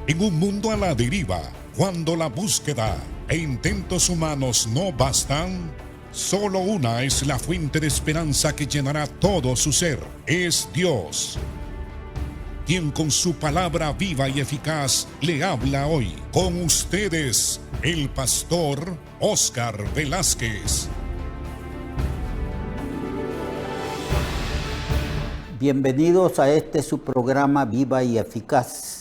En un mundo a la deriva, cuando la búsqueda e intentos humanos no bastan, solo una es la fuente de esperanza que llenará todo su ser. Es Dios, quien con su palabra viva y eficaz le habla hoy. Con ustedes, el pastor Óscar Velázquez. Bienvenidos a su programa Viva y Eficaz.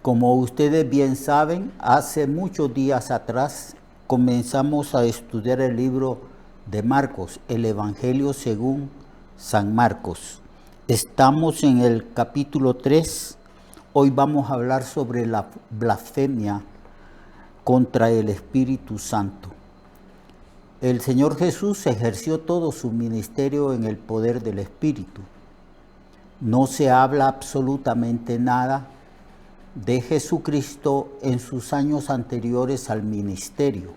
Como ustedes bien saben, hace muchos días atrás comenzamos a estudiar el libro de Marcos, el Evangelio según San Marcos. Estamos en el capítulo 3. Hoy vamos a hablar sobre la blasfemia contra el Espíritu Santo. El Señor Jesús ejerció todo su ministerio en el poder del Espíritu. No se habla absolutamente nada de Jesucristo en sus años anteriores al ministerio.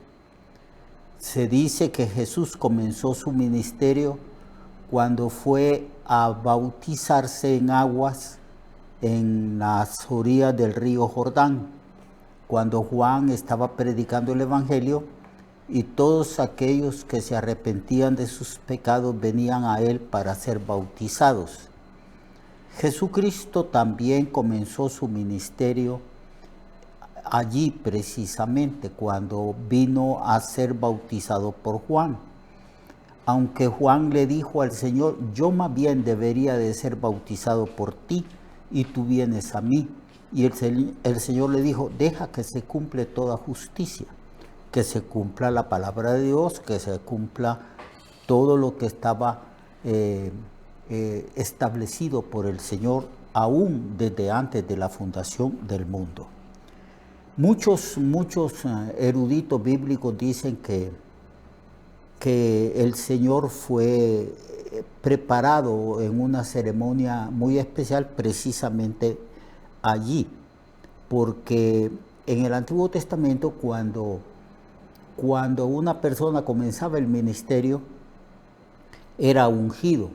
Se dice que Jesús comenzó su ministerio cuando fue a bautizarse en aguas en las orillas del río Jordán, cuando Juan estaba predicando el Evangelio y todos aquellos que se arrepentían de sus pecados venían a él para ser bautizados. Jesucristo también comenzó su ministerio allí precisamente cuando vino a ser bautizado por Juan. Aunque Juan le dijo al Señor, yo más bien debería de ser bautizado por ti y tú vienes a mí. Y el Señor le dijo, deja que se cumple toda justicia, que se cumpla la palabra de Dios, que se cumpla todo lo que estaba establecido por el Señor aún desde antes de la fundación del mundo. Muchos eruditos bíblicos dicen que el Señor fue preparado en una ceremonia muy especial precisamente allí, porque en el Antiguo Testamento cuando una persona comenzaba el ministerio era ungido,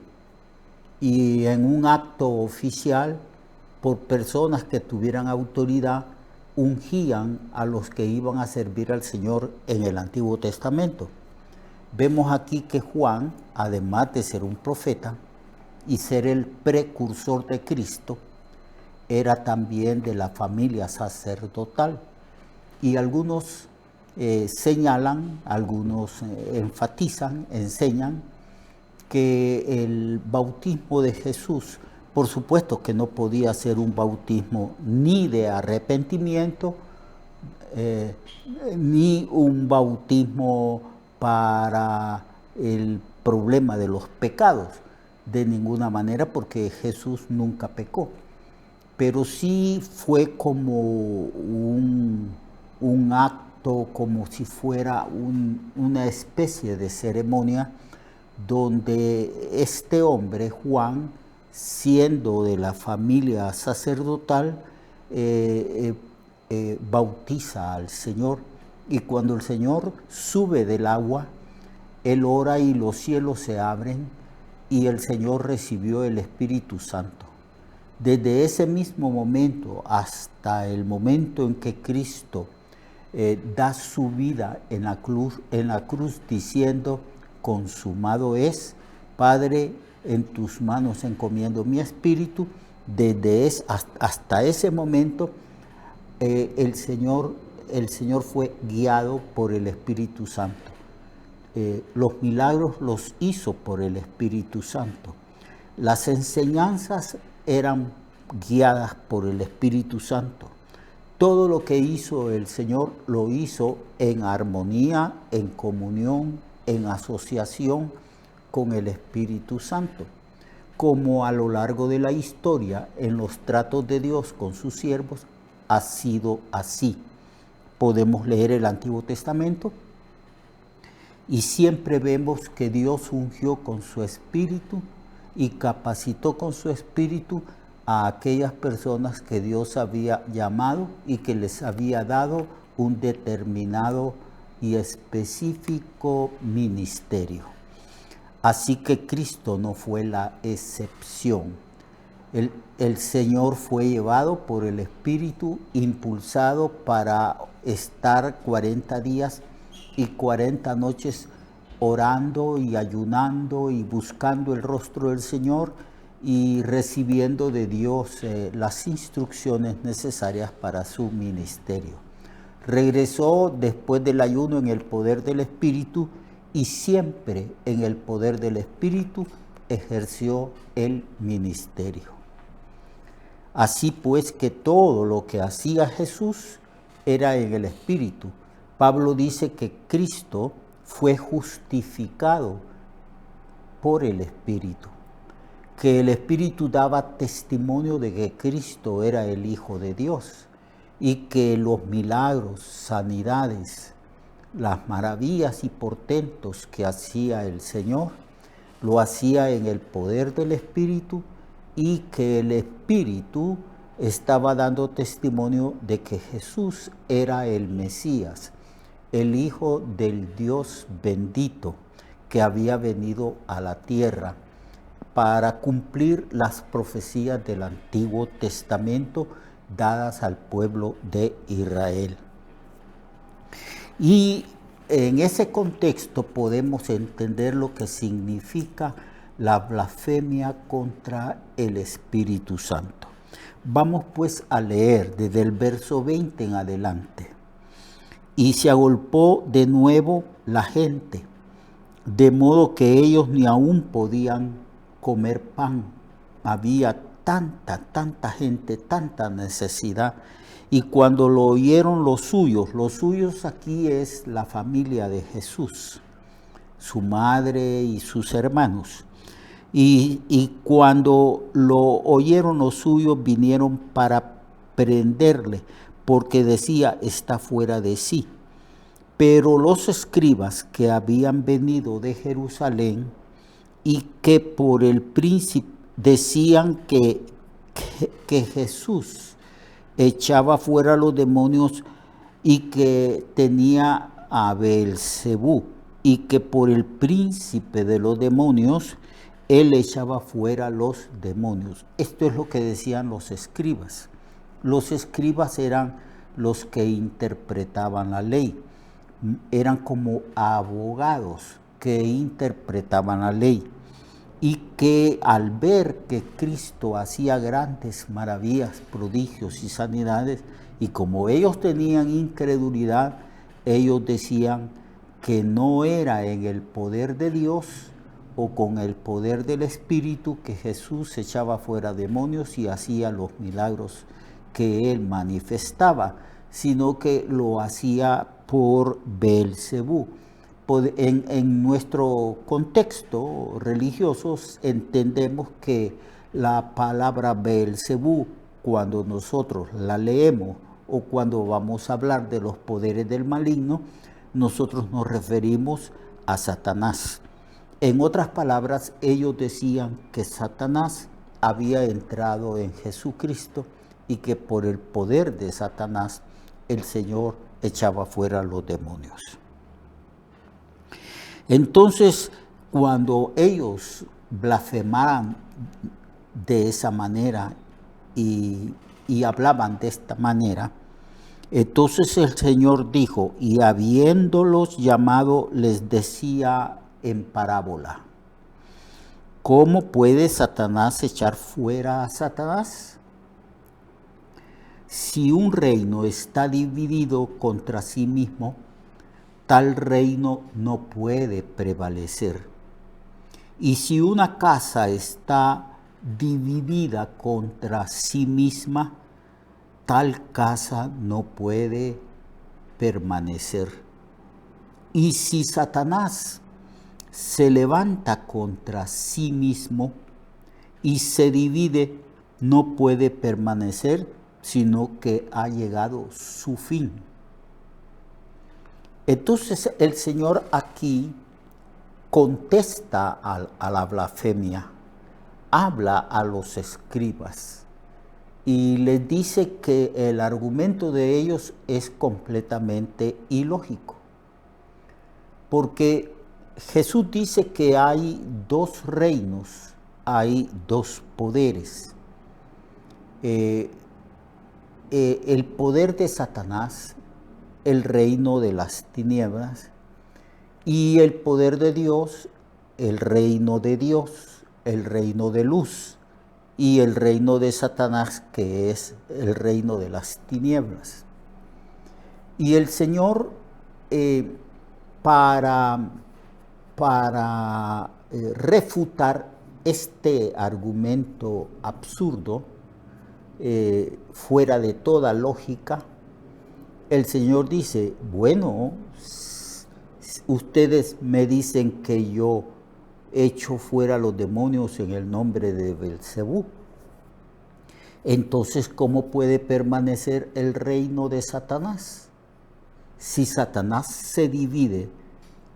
y en un acto oficial por personas que tuvieran autoridad ungían a los que iban a servir al Señor en el Antiguo Testamento. Vemos aquí que Juan, además de ser un profeta y ser el precursor de Cristo, era también de la familia sacerdotal. Y algunos señalan, algunos enfatizan, enseñan que el bautismo de Jesús, por supuesto que no podía ser un bautismo ni de arrepentimiento, ni un bautismo para el problema de los pecados, de ninguna manera, porque Jesús nunca pecó. Pero sí fue como un acto, como si fuera una especie de ceremonia donde este hombre, Juan, siendo de la familia sacerdotal, bautiza al Señor. Y cuando el Señor sube del agua, él ora y los cielos se abren y el Señor recibió el Espíritu Santo. Desde ese mismo momento hasta el momento en que Cristo da su vida en la cruz diciendo, consumado es, Padre, en tus manos encomiendo mi espíritu. Hasta ese momento el Señor fue guiado por el Espíritu Santo. Los milagros los hizo por el Espíritu Santo. Las enseñanzas eran guiadas por el Espíritu Santo. Todo lo que hizo el Señor lo hizo en armonía, en comunión, en asociación con el Espíritu Santo. Como a lo largo de la historia, en los tratos de Dios con sus siervos, ha sido así. Podemos leer el Antiguo Testamento y siempre vemos que Dios ungió con su Espíritu y capacitó con su Espíritu a aquellas personas que Dios había llamado y que les había dado un determinado y específico ministerio. Así que Cristo no fue la excepción. El Señor fue llevado por el Espíritu, impulsado para estar 40 días y 40 noches orando y ayunando y buscando el rostro del Señor y recibiendo de Dios las instrucciones necesarias para su ministerio. Regresó después del ayuno en el poder del Espíritu y siempre en el poder del Espíritu ejerció el ministerio. Así pues que todo lo que hacía Jesús era en el Espíritu. Pablo dice que Cristo fue justificado por el Espíritu, que el Espíritu daba testimonio de que Cristo era el Hijo de Dios y que los milagros, sanidades, las maravillas y portentos que hacía el Señor, lo hacía en el poder del Espíritu y que el Espíritu estaba dando testimonio de que Jesús era el Mesías, el Hijo del Dios bendito que había venido a la tierra para cumplir las profecías del Antiguo Testamento dadas al pueblo de Israel. Y en ese contexto podemos entender lo que significa la blasfemia contra el Espíritu Santo. Vamos pues a leer desde el verso 20 en adelante. Y se agolpó de nuevo la gente, de modo que ellos ni aún podían comer pan. Había tanta gente, tanta necesidad. Y cuando lo oyeron los suyos aquí es la familia de Jesús, su madre y sus hermanos. Y cuando lo oyeron los suyos, vinieron para prenderle, porque decía, está fuera de sí. Pero los escribas que habían venido de Jerusalén y que por el príncipe decían que Jesús echaba fuera los demonios y que tenía a Beelzebú, y que por el príncipe de los demonios él echaba fuera los demonios. Esto es lo que decían los escribas. Los escribas eran los que interpretaban la ley. Eran como abogados que interpretaban la ley. Y que al ver que Cristo hacía grandes maravillas, prodigios y sanidades, y como ellos tenían incredulidad, ellos decían que no era en el poder de Dios o con el poder del Espíritu que Jesús echaba fuera demonios y hacía los milagros que él manifestaba, sino que lo hacía por Beelzebú. En nuestro contexto religioso entendemos que la palabra Beelzebú, cuando nosotros la leemos o cuando vamos a hablar de los poderes del maligno, nosotros nos referimos a Satanás. En otras palabras, ellos decían que Satanás había entrado en Jesucristo y que por el poder de Satanás el Señor echaba fuera los demonios. Entonces, cuando ellos blasfemaban de esa manera y hablaban de esta manera, entonces el Señor dijo, y habiéndolos llamado, les decía en parábola, ¿cómo puede Satanás echar fuera a Satanás? Si un reino está dividido contra sí mismo, tal reino no puede prevalecer. Y si una casa está dividida contra sí misma, tal casa no puede permanecer. Y si Satanás se levanta contra sí mismo y se divide, no puede permanecer, sino que ha llegado su fin. Entonces el Señor aquí contesta a la blasfemia, habla a los escribas y les dice que el argumento de ellos es completamente ilógico. Porque Jesús dice que hay dos reinos, hay dos poderes. el poder de Satanás, el reino de las tinieblas, y el poder de Dios, el reino de Dios, el reino de luz, y el reino de Satanás, que es el reino de las tinieblas. Y el Señor, para refutar este argumento absurdo, fuera de toda lógica, el Señor dice, bueno, ustedes me dicen que yo echo fuera los demonios en el nombre de Belcebú. Entonces, ¿cómo puede permanecer el reino de Satanás? Si Satanás se divide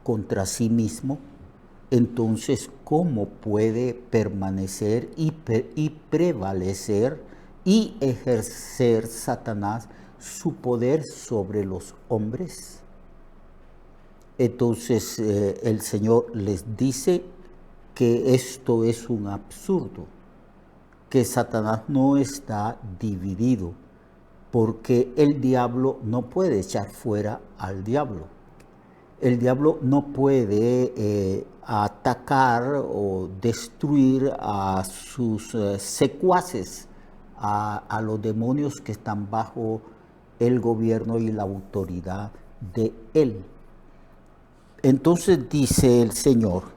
contra sí mismo, entonces, ¿cómo puede permanecer y prevalecer y ejercer Satanás su poder sobre los hombres? Entonces, el Señor les dice que esto es un absurdo, que Satanás no está dividido, porque el diablo no puede echar fuera al diablo. El diablo no puede atacar o destruir a sus secuaces, a los demonios que están bajo el gobierno y la autoridad de él. Entonces dice el Señor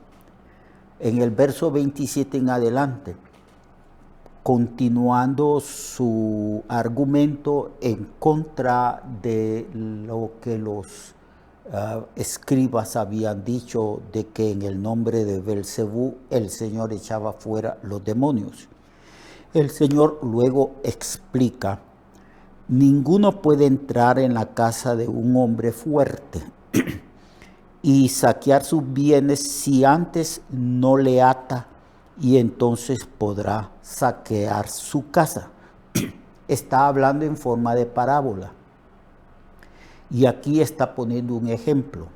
en el verso 27 en adelante, continuando su argumento en contra de lo que los escribas habían dicho de que en el nombre de Belcebú el Señor echaba fuera los demonios. El Señor luego explica, ninguno puede entrar en la casa de un hombre fuerte y saquear sus bienes si antes no le ata, y entonces podrá saquear su casa. Está hablando en forma de parábola. Y aquí está poniendo un ejemplo.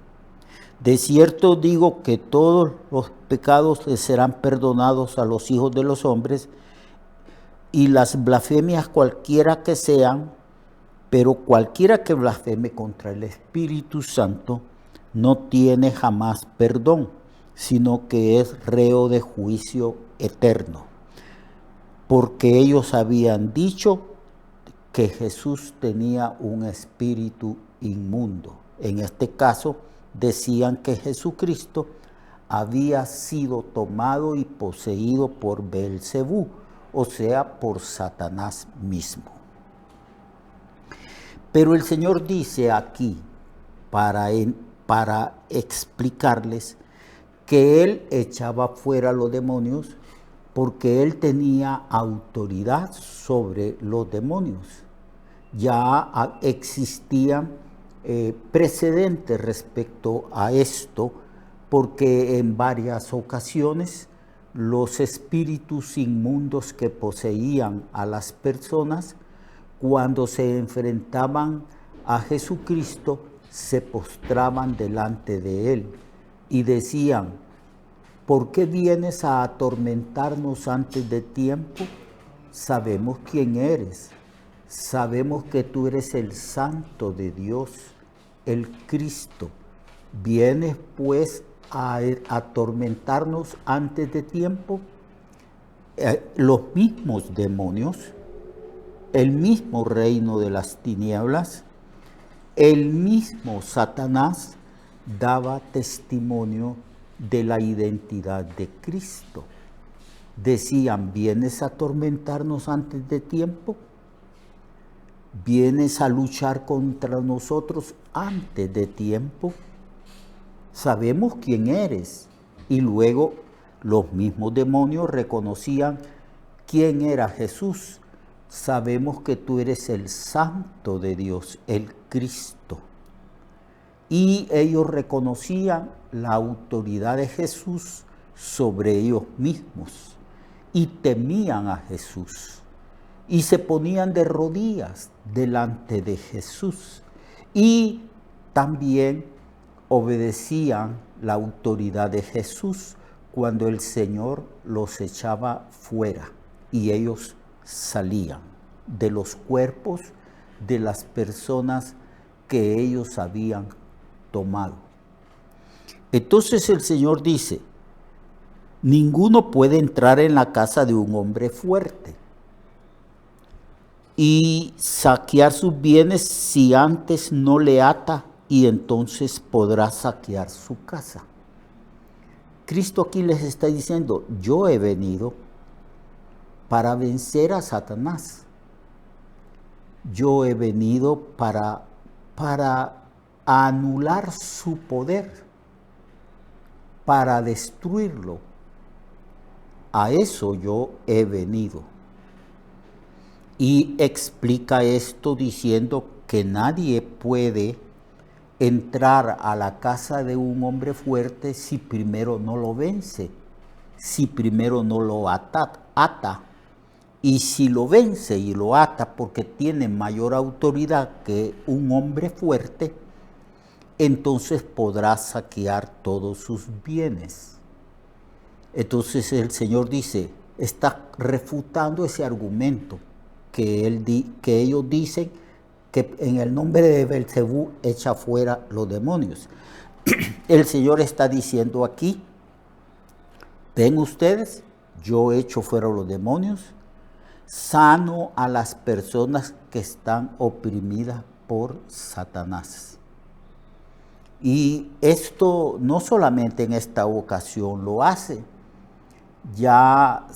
De cierto digo que todos los pecados les serán perdonados a los hijos de los hombres, y las blasfemias cualquiera que sean, pero cualquiera que blasfeme contra el Espíritu Santo no tiene jamás perdón, sino que es reo de juicio eterno. Porque ellos habían dicho que Jesús tenía un espíritu inmundo. En este caso, decían que Jesucristo había sido tomado y poseído por Belcebú, o sea, por Satanás mismo. Pero el Señor dice aquí, para explicarles, que Él echaba fuera los demonios porque Él tenía autoridad sobre los demonios. Ya existían precedentes respecto a esto, porque en varias ocasiones los espíritus inmundos que poseían a las personas, cuando se enfrentaban a Jesucristo, se postraban delante de Él y decían, ¿por qué vienes a atormentarnos antes de tiempo? Sabemos quién eres. Sabemos que tú eres el Santo de Dios, el Cristo. ¿Vienes pues a atormentarnos antes de tiempo? Los mismos demonios, el mismo reino de las tinieblas, el mismo Satanás daba testimonio de la identidad de Cristo. Decían, ¿vienes a atormentarnos antes de tiempo? ¿Vienes a luchar contra nosotros antes de tiempo? Sabemos quién eres. Y luego los mismos demonios reconocían quién era Jesús. Sabemos que tú eres el Santo de Dios, el Cristo. Y ellos reconocían la autoridad de Jesús sobre ellos mismos y temían a Jesús y se ponían de rodillas delante de Jesús y también obedecían la autoridad de Jesús cuando el Señor los echaba fuera y ellos salían. de los cuerpos de las personas que ellos habían tomado. Entonces el Señor dice, ninguno puede entrar en la casa de un hombre fuerte y saquear sus bienes si antes no le ata, y entonces podrá saquear su casa. Cristo aquí les está diciendo, yo he venido para vencer a Satanás. Yo he venido para anular su poder, para destruirlo. A eso yo he venido. Y explica esto diciendo que nadie puede entrar a la casa de un hombre fuerte si primero no lo vence, si primero no lo ata. Y si lo vence y lo ata porque tiene mayor autoridad que un hombre fuerte, entonces podrá saquear todos sus bienes. Entonces el Señor dice, está refutando ese argumento que ellos dicen que en el nombre de Belcebú echa fuera los demonios. El Señor está diciendo aquí, ven ustedes, yo echo fuera los demonios, sano a las personas que están oprimidas por Satanás. Y esto no solamente en esta ocasión lo hace, ya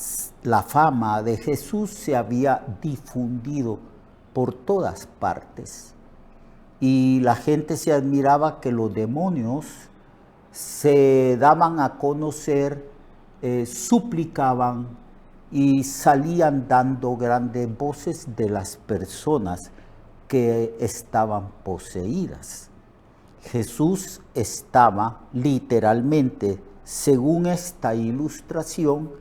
la fama de Jesús se había difundido por todas partes. Y la gente se admiraba que los demonios se daban a conocer, suplicaban y salían dando grandes voces de las personas que estaban poseídas. Jesús estaba literalmente, según esta ilustración,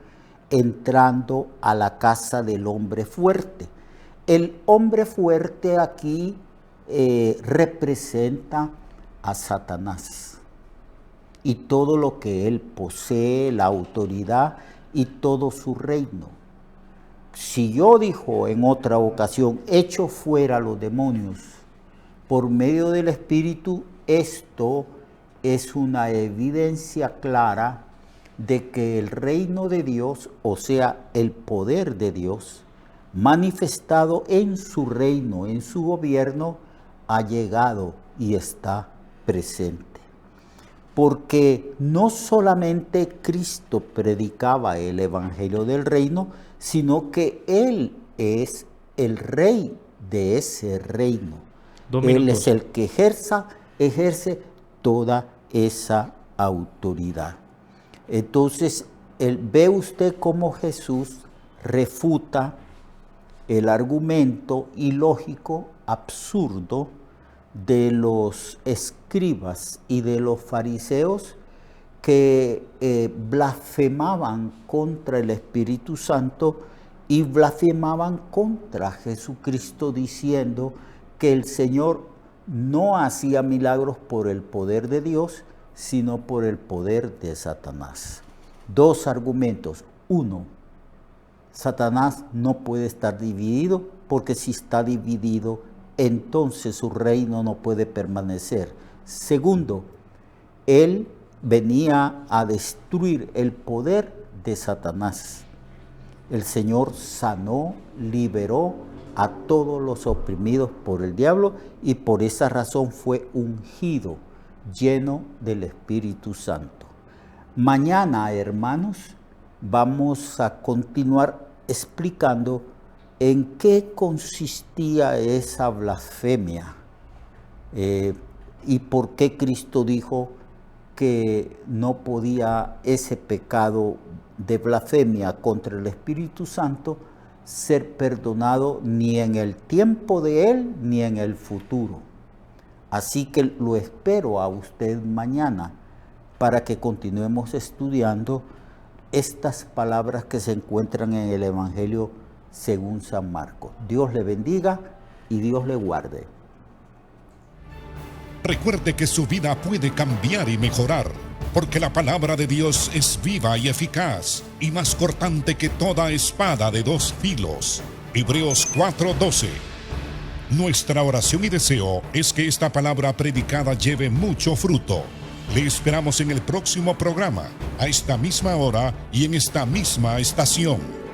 entrando a la casa del hombre fuerte. El hombre fuerte aquí representa a Satanás y todo lo que él posee, la autoridad y todo su reino. Si yo, dijo en otra ocasión, echo fuera los demonios por medio del Espíritu, esto es una evidencia clara de que el reino de Dios, o sea, el poder de Dios, manifestado en su reino, en su gobierno, ha llegado y está presente. Porque no solamente Cristo predicaba el evangelio del reino, sino que Él es el rey de ese reino. Él es el que ejerce toda esa autoridad. Entonces, ve usted cómo Jesús refuta el argumento ilógico, absurdo, de los escribas y de los fariseos que blasfemaban contra el Espíritu Santo y blasfemaban contra Jesucristo, diciendo que el Señor no hacía milagros por el poder de Dios, sino por el poder de Satanás. Dos argumentos. Uno, Satanás no puede estar dividido, porque si está dividido, entonces su reino no puede permanecer. Segundo, él venía a destruir el poder de Satanás. El Señor sanó, liberó a todos los oprimidos por el diablo y por esa razón fue ungido, lleno del Espíritu Santo. Mañana, hermanos, vamos a continuar explicando en qué consistía esa blasfemia y por qué Cristo dijo que no podía ese pecado de blasfemia contra el Espíritu Santo ser perdonado ni en el tiempo de Él ni en el futuro. Así que lo espero a usted mañana para que continuemos estudiando estas palabras que se encuentran en el Evangelio según San Marcos. Dios le bendiga y Dios le guarde. Recuerde que su vida puede cambiar y mejorar, porque la palabra de Dios es viva y eficaz, y más cortante que toda espada de dos filos. Hebreos 4:12. Nuestra oración y deseo es que esta palabra predicada lleve mucho fruto. Le esperamos en el próximo programa, a esta misma hora y en esta misma estación.